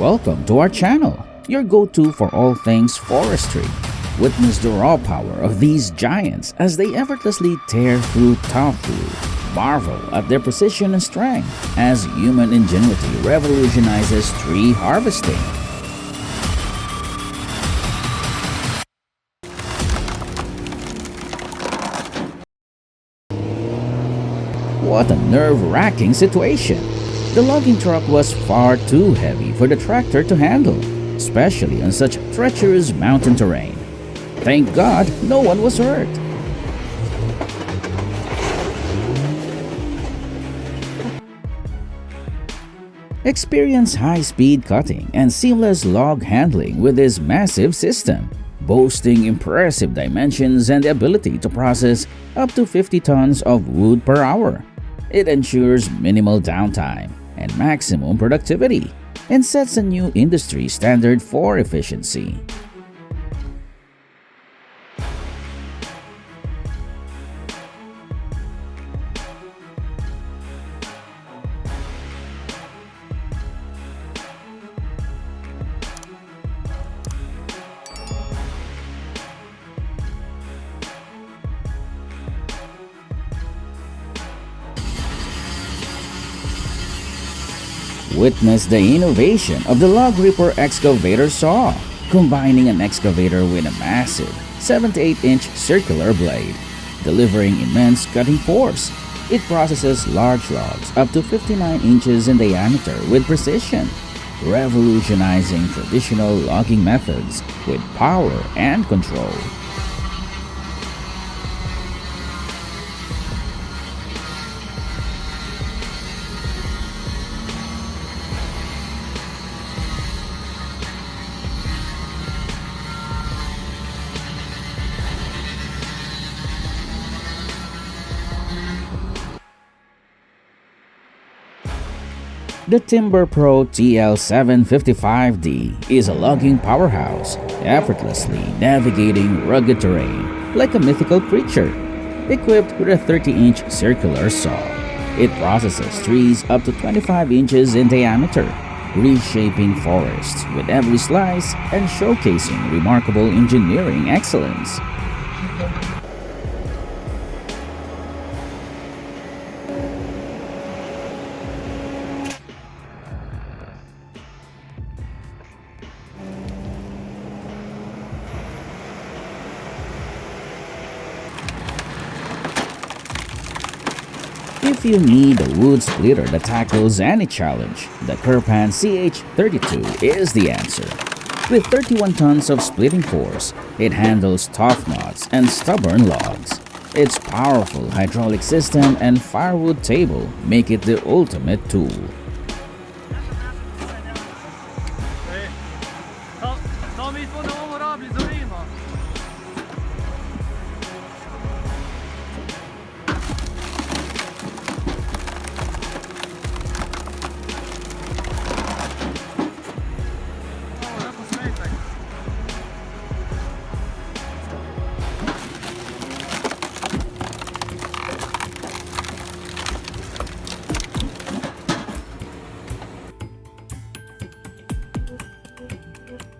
Welcome to our channel, your go-to for all things forestry. Witness the raw power of these giants as they effortlessly tear through tough wood. Marvel at their precision and strength as human ingenuity revolutionizes tree harvesting. What a nerve-wracking situation! The logging truck was far too heavy for the tractor to handle, especially on such treacherous mountain terrain. Thank God no one was hurt. Experience high-speed cutting and seamless log handling with this massive system, boasting impressive dimensions and the ability to process up to 50 tons of wood per hour. It ensures minimal downtime and maximum productivity and sets a new industry standard for efficiency. Witness the innovation of the log ripper excavator saw, combining an excavator with a massive 7 to 8-inch circular blade, delivering immense cutting force. It processes large logs up to 59 inches in diameter with precision, revolutionizing traditional logging methods with power and control. The Timber Pro TL755D is a logging powerhouse, effortlessly navigating rugged terrain like a mythical creature. Equipped with a 30-inch circular saw, it processes trees up to 25 inches in diameter, reshaping forests with every slice and showcasing remarkable engineering excellence. If you need a wood splitter that tackles any challenge, the Kirpan CH32 is the answer. With 31 tons of splitting force, it handles tough knots and stubborn logs. Its powerful hydraulic system and firewood table make it the ultimate tool.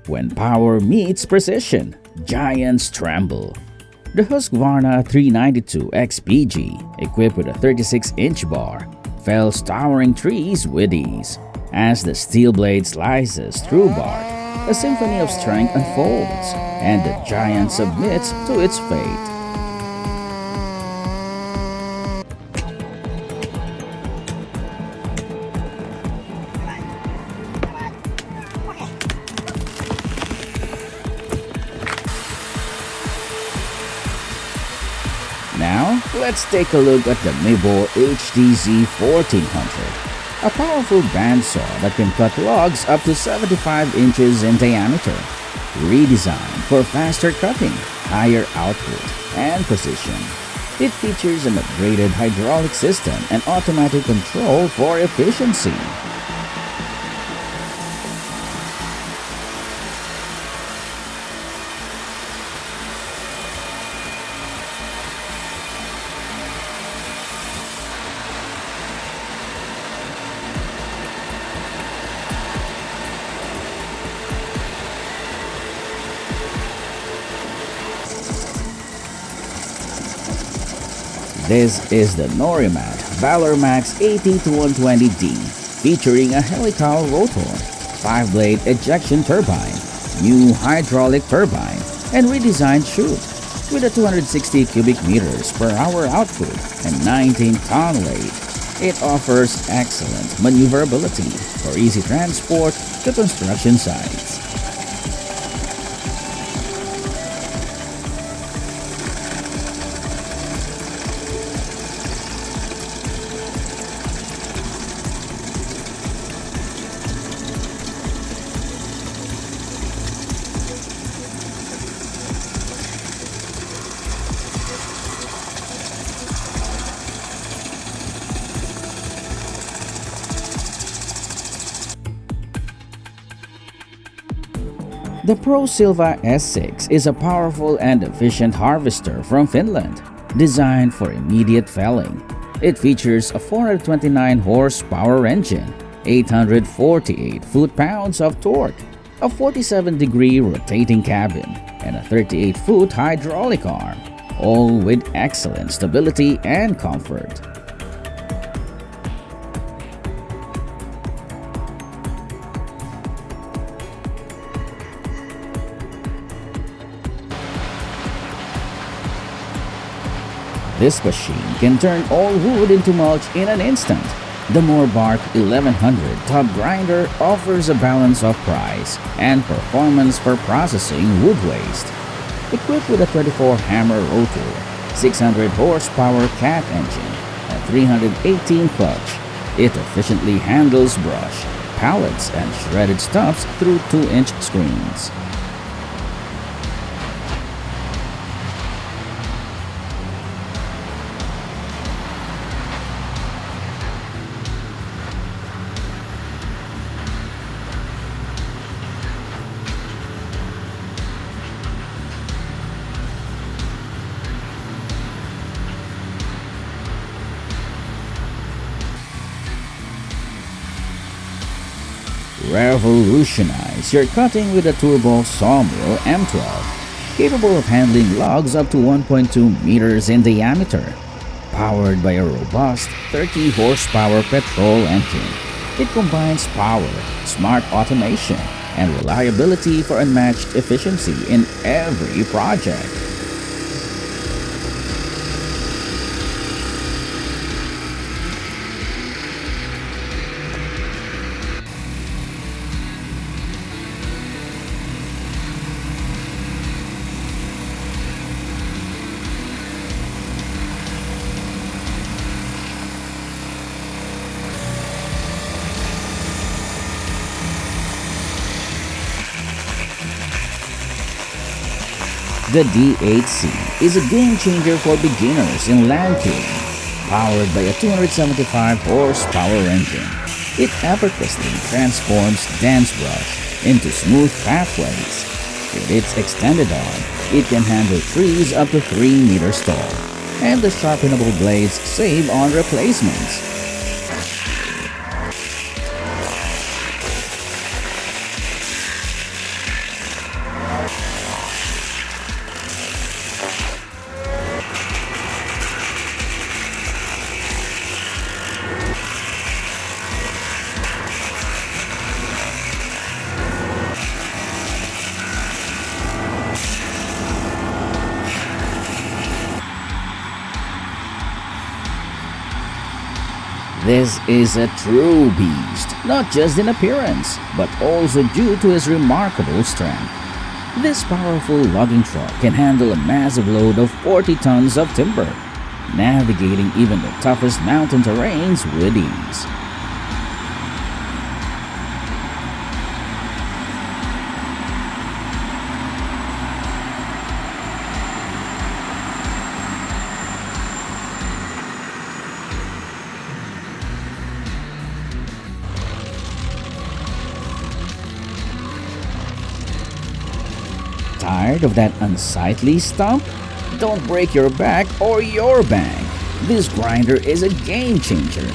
When power meets precision, giants tremble. The Husqvarna 392 XPG, equipped with a 36-inch bar, fells towering trees with ease. As the steel blade slices through bark, a symphony of strength unfolds, and the giant submits to its fate. Now, let's take a look at the Mibor HTZ 1400, a powerful bandsaw that can cut logs up to 75 inches in diameter. Redesigned for faster cutting, higher output, and precision. It features an upgraded hydraulic system and automatic control for efficiency. This is the Norimat Valor Max 80 to 120D, featuring a helical rotor, 5-blade ejection turbine, new hydraulic turbine, and redesigned chute. With a 260 cubic meters per hour output and 19-ton weight, it offers excellent maneuverability for easy transport to construction sites. The Pro Silva S6 is a powerful and efficient harvester from Finland, designed for immediate felling. It features a 429 horsepower engine, 848 foot-pounds of torque, a 47-degree rotating cabin, and a 38-foot hydraulic arm, all with excellent stability and comfort. This machine can turn all wood into mulch in an instant. The Moorbark 1100 top grinder offers a balance of price and performance for processing wood waste. Equipped with a 24-hammer rotor, 600 horsepower cat engine, and 318 clutch, it efficiently handles brush, pallets, and shredded stumps through 2-inch screens. Revolutionize your cutting with a turbo sawmill M12, capable of handling logs up to 1.2 meters in diameter. Powered by a robust 30 horsepower petrol engine, it combines power, smart automation, and reliability for unmatched efficiency in every project. The D8C is a game changer for beginners in land clearing. Powered by a 275 horsepower engine, it effortlessly transforms dense brush into smooth pathways. With its extended arm, it can handle trees up to 3 meters tall, and the sharpenable blades save on replacements. This is a true beast, not just in appearance, but also due to his remarkable strength. This powerful logging truck can handle a massive load of 40 tons of timber, navigating even the toughest mountain terrains with ease. Tired of that unsightly stump? Don't break your back or your bank. This grinder is a game changer.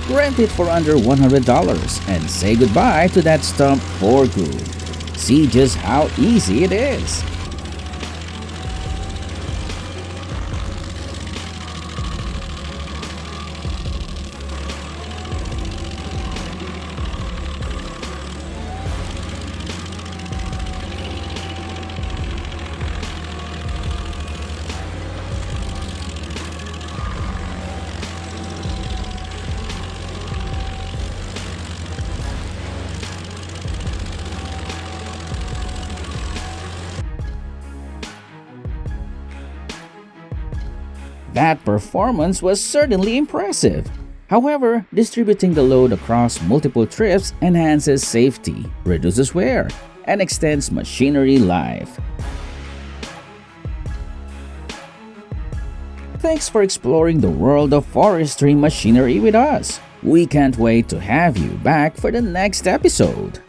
Rent it for under $100 and say goodbye to that stump for good. See just how easy it is. That performance was certainly impressive. However, distributing the load across multiple trips enhances safety, reduces wear, and extends machinery life. Thanks for exploring the world of forestry machinery with us. We can't wait to have you back for the next episode.